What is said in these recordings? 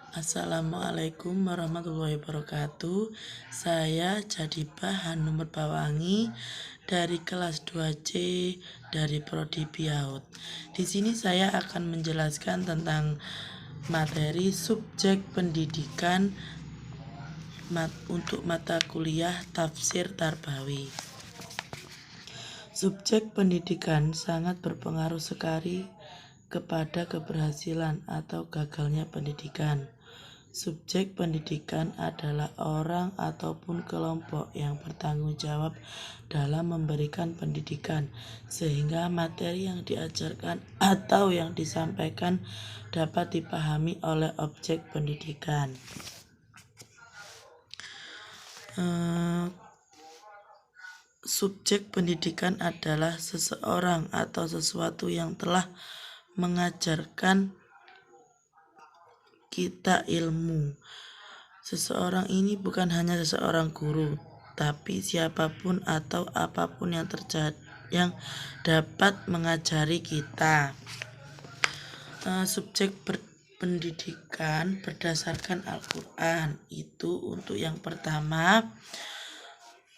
Assalamualaikum warahmatullahi wabarakatuh. Saya Jadibah Hanum Merbawangi dari kelas 2C dari Prodi Biaud. Di sini saya akan menjelaskan tentang materi subjek pendidikan untuk mata kuliah Tafsir Tarbawi. Subjek pendidikan sangat berpengaruh sekali kepada keberhasilan atau gagalnya pendidikan. Subjek pendidikan adalah orang ataupun kelompok yang bertanggung jawab dalam memberikan pendidikan, sehingga materi yang diajarkan atau yang disampaikan dapat dipahami oleh objek pendidikan. Subjek pendidikan adalah seseorang atau sesuatu yang telah mengajarkan kita ilmu. Seseorang ini bukan hanya seseorang guru, tapi siapapun atau apapun yang dapat mengajari kita. Subjek pendidikan berdasarkan Al-Quran itu untuk yang pertama,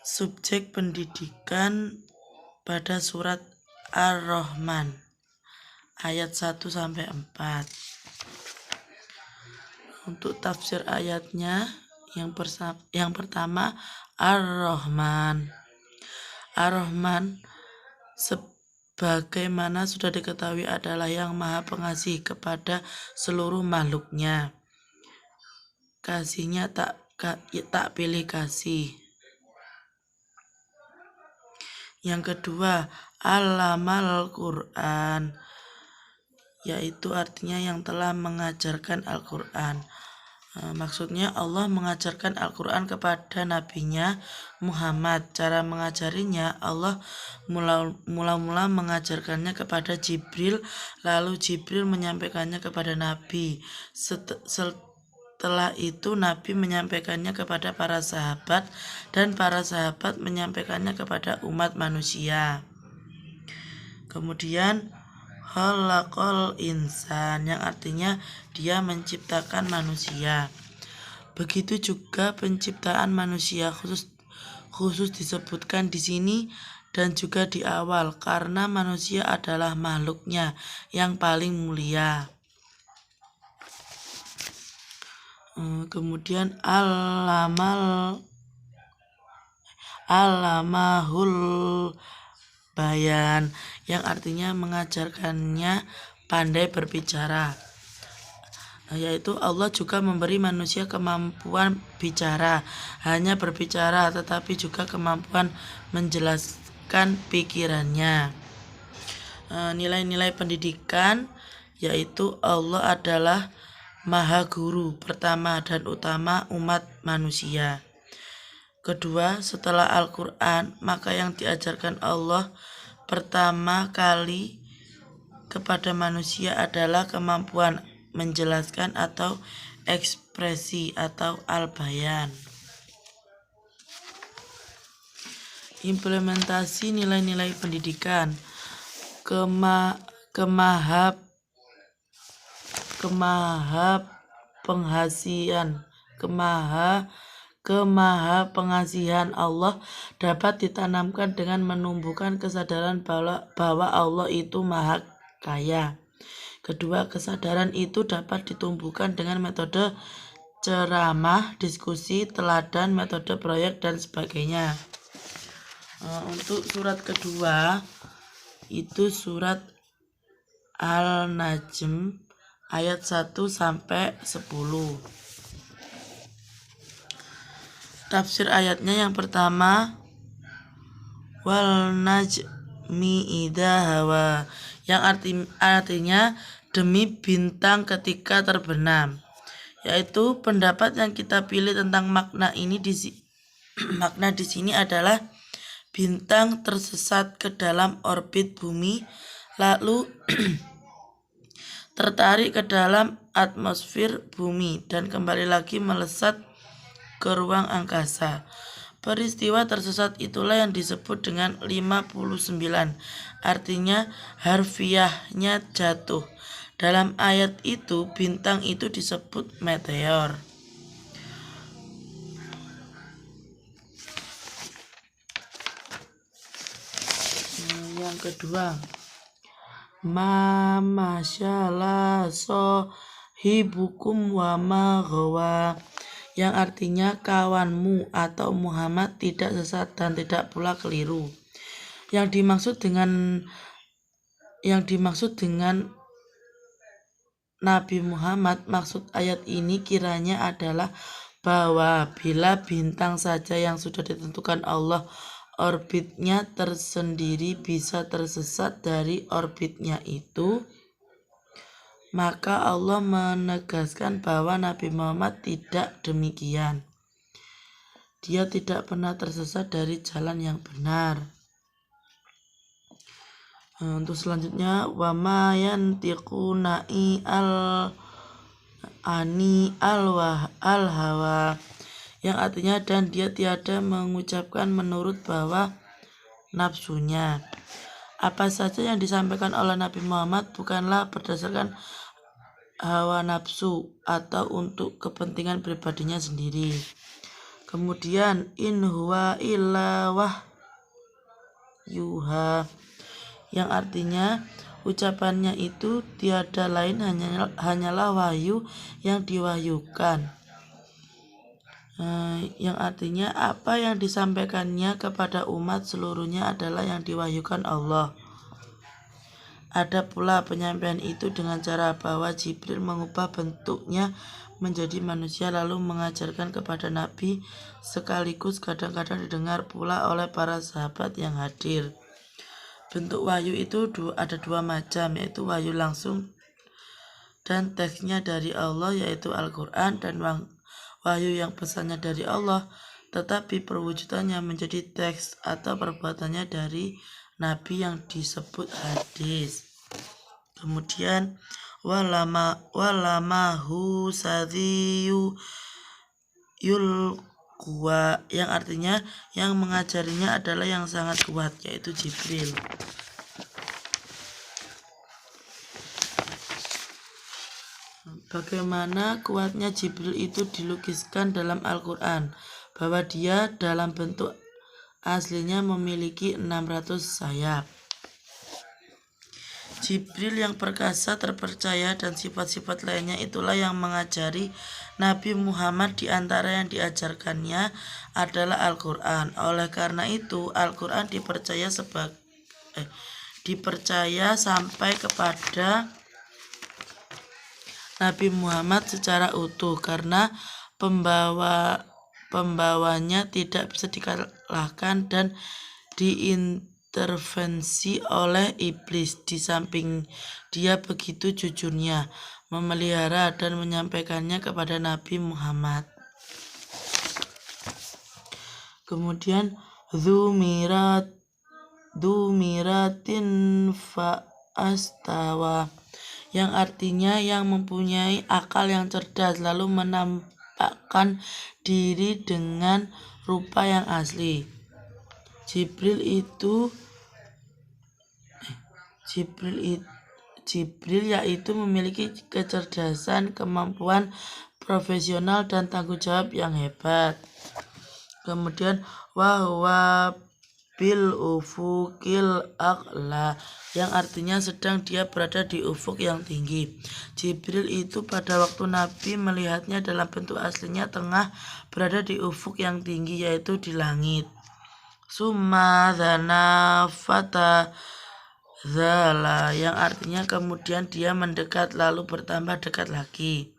subjek pendidikan pada surat Ar-Rahman ayat 1-4. Untuk tafsir ayatnya yang pertama Ar-Rahman. Ar-Rahman sebagaimana sudah diketahui adalah yang maha pengasih kepada seluruh makhluknya. Kasihnya tak pilih kasih. Yang kedua, Allamal Quran, yaitu artinya yang telah mengajarkan Al-Quran. Maksudnya Allah mengajarkan Al-Quran kepada nabinya Muhammad. Cara mengajarinya, Allah mula-mula mengajarkannya kepada Jibril, lalu Jibril menyampaikannya kepada Nabi. Setelah itu Nabi menyampaikannya kepada para sahabat, dan para sahabat menyampaikannya kepada umat manusia. Kemudian khalaqal insan, yang artinya dia menciptakan manusia. Begitu juga penciptaan manusia khusus disebutkan di sini dan juga di awal, karena manusia adalah makhluknya yang paling mulia. Kemudian Allamahul bayan, yang artinya mengajarkannya pandai berbicara, yaitu Allah juga memberi manusia kemampuan bicara, hanya berbicara tetapi juga kemampuan menjelaskan pikirannya. Nilai-nilai pendidikan, yaitu Allah adalah Maha Guru pertama dan utama umat manusia. Kedua, setelah Al-Quran, maka yang diajarkan Allah pertama kali kepada manusia adalah kemampuan menjelaskan atau ekspresi atau al-bayan. Implementasi nilai-nilai pendidikan. Kemaha-pengasihan Allah dapat ditanamkan dengan menumbuhkan kesadaran bahwa Allah itu maha kaya. Kedua, kesadaran itu dapat ditumbuhkan dengan metode ceramah, diskusi, teladan, metode proyek, dan sebagainya. Untuk surat kedua, itu surat Al-Najm ayat 1-10. Tafsir ayatnya yang pertama, wal najmi idza hawa, yang artinya demi bintang ketika terbenam, yaitu pendapat yang kita pilih tentang makna ini makna di sini adalah bintang tersesat ke dalam orbit bumi lalu tertarik ke dalam atmosfer bumi dan kembali lagi melesat ke ruang angkasa. Peristiwa tersesat itulah yang disebut dengan 59, artinya harfiahnya jatuh. Dalam ayat itu bintang itu disebut meteor. Yang kedua, ma masyalah sohibukum wa ma ghawa, yang artinya kawanmu atau Muhammad tidak sesat dan tidak pula keliru. Yang dimaksud dengan Nabi Muhammad, maksud ayat ini kiranya adalah bahwa bila bintang saja yang sudah ditentukan Allah orbitnya tersendiri bisa tersesat dari orbitnya itu, maka Allah menegaskan bahwa Nabi Muhammad tidak demikian. Dia tidak pernah tersesat dari jalan yang benar. Untuk selanjutnya, wa ma yantiqu na'i al hawa, yang artinya dan dia tiada mengucapkan menurut bahwa nafsunya. Apa saja yang disampaikan oleh Nabi Muhammad bukanlah berdasarkan hawa nafsu atau untuk kepentingan pribadinya sendiri. Kemudian in huwa illa wahyuha, yang artinya ucapannya itu tiada lain hanyalah wahyu yang diwahyukan. Yang artinya apa yang disampaikannya kepada umat seluruhnya adalah yang diwahyukan Allah. Ada pula penyampaian itu dengan cara bahwa Jibril mengubah bentuknya menjadi manusia lalu mengajarkan kepada Nabi, sekaligus kadang-kadang didengar pula oleh para sahabat yang hadir. Bentuk wahyu itu ada dua macam, yaitu wahyu langsung dan teksnya dari Allah yaitu Al-Quran, dan wahyu yang pesannya dari Allah tetapi perwujudannya menjadi teks atau perbuatannya dari Nabi yang disebut hadis. Kemudian walamahu sadhiyu yulquwa, yang artinya yang mengajarinya adalah yang sangat kuat yaitu Jibril. Bagaimana kuatnya Jibril itu dilukiskan dalam Al-Quran, bahwa dia dalam bentuk aslinya memiliki 600 sayap. Jibril yang perkasa, terpercaya, dan sifat-sifat lainnya itulah yang mengajari Nabi Muhammad. Di antara yang diajarkannya adalah Al-Quran. Oleh karena itu Al-Quran dipercaya sampai kepada Nabi Muhammad secara utuh, karena pembawanya tidak bisa dikalahkan dan diintervensi oleh iblis. Di samping dia begitu jujurnya memelihara dan menyampaikannya kepada Nabi Muhammad. Kemudian dzumiratin fa'astawa, yang artinya yang mempunyai akal yang cerdas lalu menampakkan diri dengan rupa yang asli. Jibril yaitu memiliki kecerdasan, kemampuan profesional, dan tanggung jawab yang hebat. Kemudian wahwa bil ufukil a'la, yang artinya sedang dia berada di ufuk yang tinggi. Jibril itu pada waktu Nabi melihatnya dalam bentuk aslinya tengah berada di ufuk yang tinggi, yaitu di langit. Summa dzana fata zala, yang artinya kemudian dia mendekat lalu bertambah dekat lagi.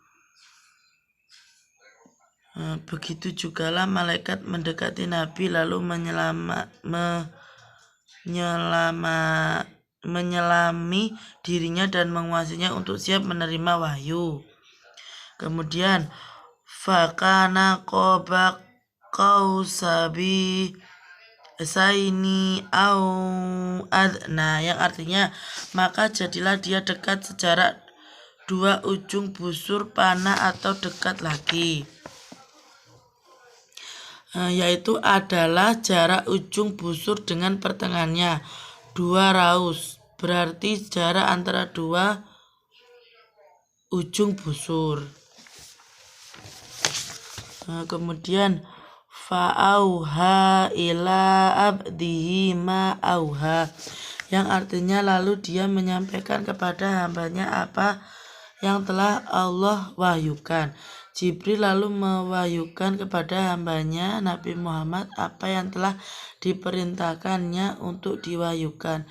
Begitu jugalah malaikat mendekati Nabi lalu menyelami dirinya dan menguasainya untuk siap menerima wahyu. Kemudian fakana qaba qausabi saini au adna, yang artinya maka jadilah dia dekat sejarak dua ujung busur panah atau dekat lagi. Yaitu adalah jarak ujung busur dengan pertengahannya 2 raus, berarti jarak antara dua ujung busur. Kemudian fa'auha ila abdihi ma auha, yang artinya lalu dia menyampaikan kepada hambanya apa yang telah Allah wahyukan. Jibril lalu mewahyukan kepada hambanya Nabi Muhammad apa yang telah diperintahkannya untuk diwahyukan.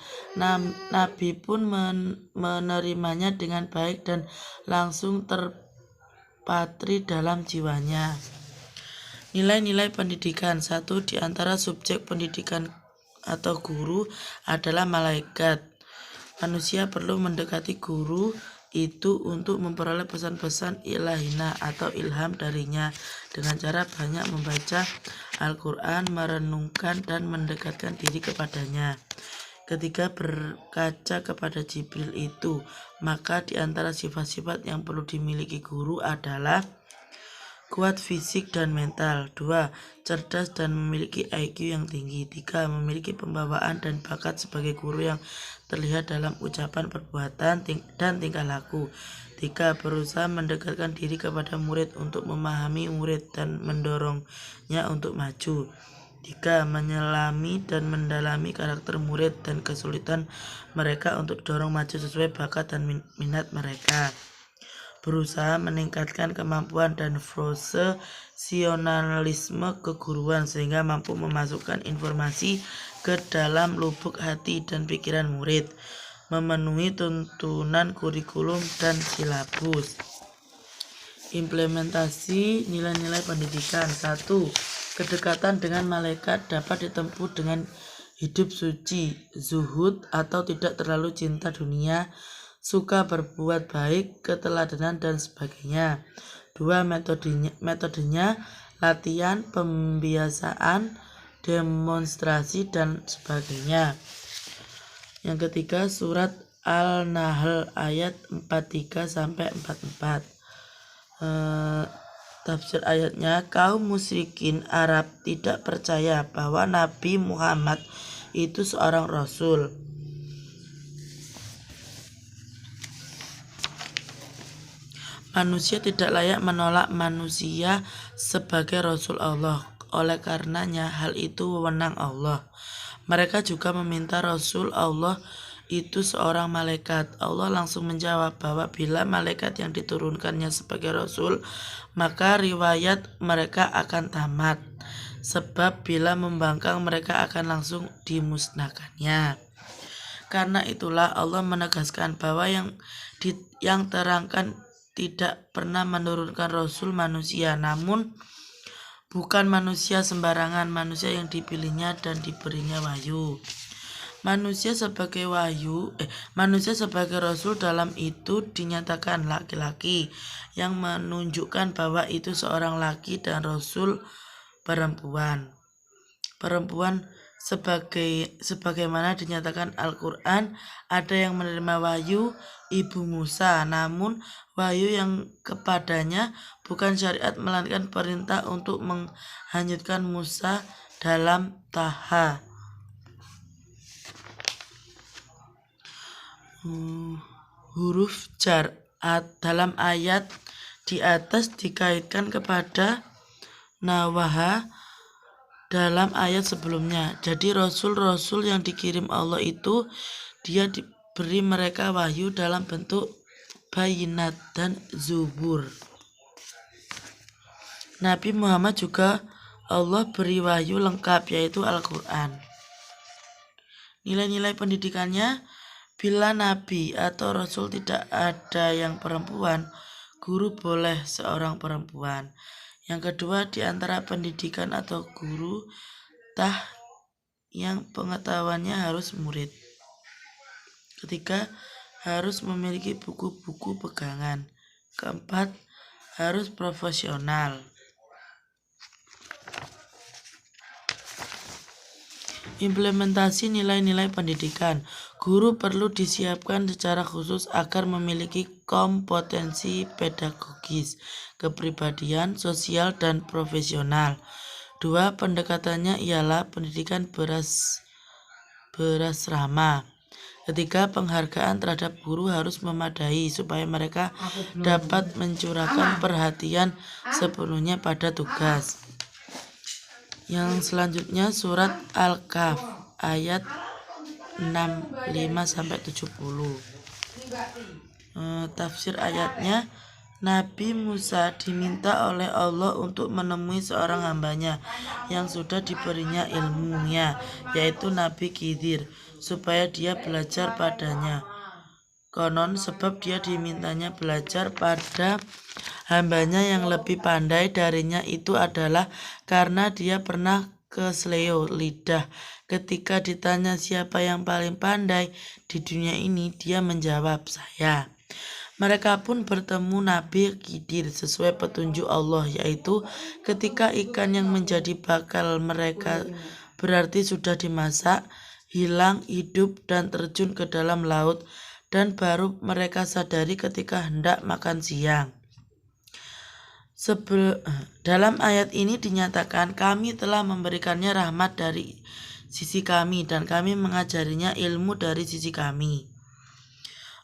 Nabi pun menerimanya dengan baik dan langsung terpatri dalam jiwanya. Nilai-nilai pendidikan. Satu, di antara subjek pendidikan atau guru adalah malaikat. Manusia perlu mendekati guru itu untuk memperoleh pesan-pesan ilahina atau ilham darinya dengan cara banyak membaca Al-Quran, merenungkan dan mendekatkan diri kepadanya. Ketiga, berkaca kepada Jibril itu. Maka di antara sifat-sifat yang perlu dimiliki guru adalah kuat fisik dan mental. 2. Cerdas dan memiliki IQ yang tinggi. 3. Memiliki pembawaan dan bakat sebagai guru yang terlihat dalam ucapan, perbuatan, dan tingkah laku. 3. Berusaha mendekatkan diri kepada murid untuk memahami murid dan mendorongnya untuk maju. 3. Menyelami dan mendalami karakter murid dan kesulitan mereka untuk dorong maju sesuai bakat dan minat mereka. Berusaha meningkatkan kemampuan dan profesionalisme keguruan sehingga mampu memasukkan informasi ke dalam lubuk hati dan pikiran murid, memenuhi tuntunan kurikulum dan silabus. Implementasi nilai-nilai pendidikan. 1. Kedekatan dengan malaikat dapat ditempuh dengan hidup suci, zuhud atau tidak terlalu cinta dunia, suka berbuat baik, keteladanan dan sebagainya. 2. Metodenya latihan, pembiasaan, demonstrasi dan sebagainya. Yang ketiga, surat Al-Nahl ayat 43 sampai 44. Tafsir ayatnya, kaum musyrikin Arab tidak percaya bahwa Nabi Muhammad itu seorang rasul. Manusia tidak layak menolak manusia sebagai Rasul Allah. Oleh karenanya hal itu wewenang Allah. Mereka juga meminta Rasul Allah itu seorang malaikat. Allah langsung menjawab bahwa bila malaikat yang diturunkannya sebagai Rasul, maka riwayat mereka akan tamat. Sebab bila membangkang mereka akan langsung dimusnahkannya. Karena itulah Allah menegaskan bahwa yang terangkan tidak pernah menurunkan Rasul manusia, namun bukan manusia sembarangan, manusia yang dipilihnya dan diberinya wahyu. Manusia sebagai Rasul dalam itu dinyatakan laki-laki, yang menunjukkan bahwa itu seorang laki dan Rasul perempuan. Sebagaimana dinyatakan Al-Quran, ada yang menerima wahyu Ibu Musa, namun wahyu yang kepadanya bukan syariat melainkan perintah untuk menghanyutkan Musa dalam Taha. Huruf jar dalam ayat di atas dikaitkan kepada nawaha dalam ayat sebelumnya. Jadi rasul-rasul yang dikirim Allah itu dia diberi mereka wahyu dalam bentuk bayinat dan zubur. Nabi Muhammad juga Allah beri wahyu lengkap yaitu Al-Quran. Nilai-nilai pendidikannya, bila Nabi atau Rasul tidak ada yang perempuan, guru boleh seorang perempuan. Yang kedua, di antara pendidikan atau guru yang pengetahuannya harus murid. Ketiga, harus memiliki buku-buku pegangan. Keempat, harus profesional. Implementasi nilai-nilai pendidikan. Guru perlu disiapkan secara khusus agar memiliki kompetensi pedagogis, kepribadian, sosial, dan profesional. 2. Pendekatannya ialah pendidikan berasrama. Ketiga, penghargaan terhadap guru harus memadai supaya mereka dapat mencurahkan perhatian sepenuhnya pada tugas. Yang selanjutnya surat Al-Kahf ayat 65-70. Tafsir ayatnya, Nabi Musa diminta oleh Allah untuk menemui seorang hambanya yang sudah diberinya ilmunya, yaitu Nabi Khidir, supaya dia belajar padanya. Konon sebab dia dimintanya belajar pada hambanya yang lebih pandai darinya itu adalah karena dia pernah kesleo lidah. Ketika ditanya siapa yang paling pandai di dunia ini, dia menjawab, saya. Mereka pun bertemu Nabi Khidir sesuai petunjuk Allah, yaitu ketika ikan yang menjadi bakal mereka berarti sudah dimasak, hilang, hidup, dan terjun ke dalam laut, dan baru mereka sadari ketika hendak makan siang. Dalam ayat ini dinyatakan kami telah memberikannya rahmat dari sisi kami dan kami mengajarinya ilmu dari sisi kami.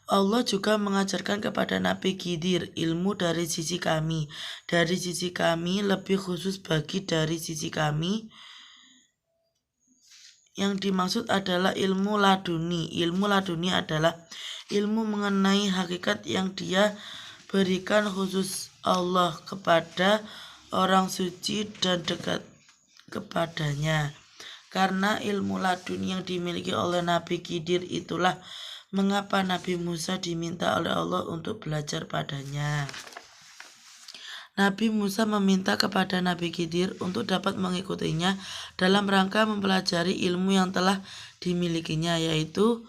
Allah juga mengajarkan kepada Nabi Khidir ilmu dari sisi kami. Dari sisi kami lebih khusus bagi dari sisi kami. Yang dimaksud adalah ilmu laduni. Ilmu laduni adalah ilmu mengenai hakikat yang dia berikan khusus Allah kepada orang suci dan dekat kepadanya. Karena ilmu laduni yang dimiliki oleh Nabi Khidir itulah mengapa Nabi Musa diminta oleh Allah untuk belajar padanya. Nabi Musa meminta kepada Nabi Khidir untuk dapat mengikutinya dalam rangka mempelajari ilmu yang telah dimilikinya, yaitu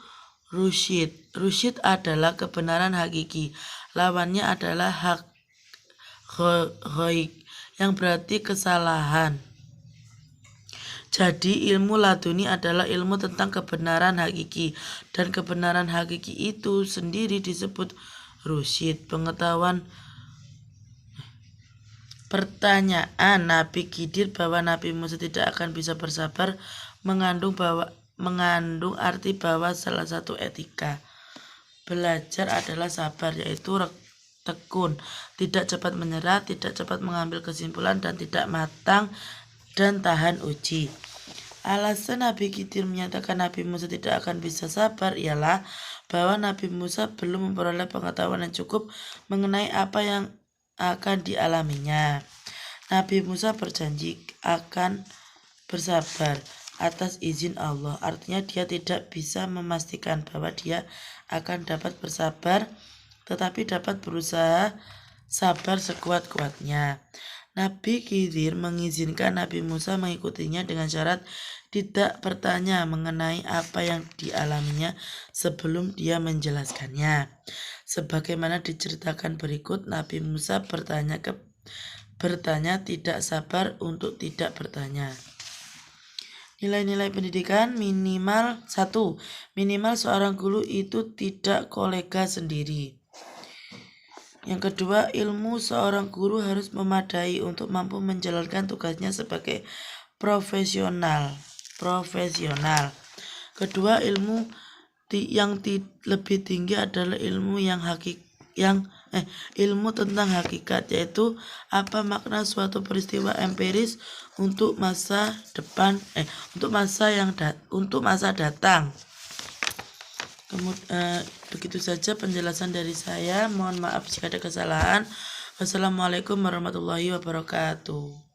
rusyid. Rusyid adalah kebenaran hakiki. Lawannya adalah ghaib, yang berarti kesalahan. Jadi ilmu laduni adalah ilmu tentang kebenaran hakiki, dan kebenaran hakiki itu sendiri disebut rusyid, pengetahuan. Pertanyaan Nabi Khidir bahwa Nabi Musa tidak akan bisa bersabar mengandung arti bahwa salah satu etika belajar adalah sabar, yaitu tekun, tidak cepat menyerah, tidak cepat mengambil kesimpulan, dan tidak matang dan tahan uji. Alasan Nabi Khidir menyatakan Nabi Musa tidak akan bisa sabar ialah bahwa Nabi Musa belum memperoleh pengetahuan yang cukup mengenai apa yang akan dialaminya. Nabi Musa berjanji akan bersabar atas izin Allah. Artinya dia tidak bisa memastikan bahwa dia akan dapat bersabar, tetapi dapat berusaha sabar sekuat-kuatnya. Nabi Khidir mengizinkan Nabi Musa mengikutinya dengan syarat tidak bertanya mengenai apa yang dialaminya sebelum dia menjelaskannya. Sebagaimana diceritakan berikut, Nabi Musa bertanya tidak sabar untuk tidak bertanya. Nilai-nilai pendidikan minimal 1. Minimal seorang guru itu tidak kolega sendiri. Yang kedua, ilmu seorang guru harus memadai untuk mampu menjalankan tugasnya sebagai profesional. Kedua, ilmu yang lebih tinggi adalah ilmu ilmu tentang hakikat, yaitu apa makna suatu peristiwa empiris untuk masa datang. Begitu saja penjelasan dari saya. Mohon maaf jika ada kesalahan. Wassalamualaikum warahmatullahi wabarakatuh.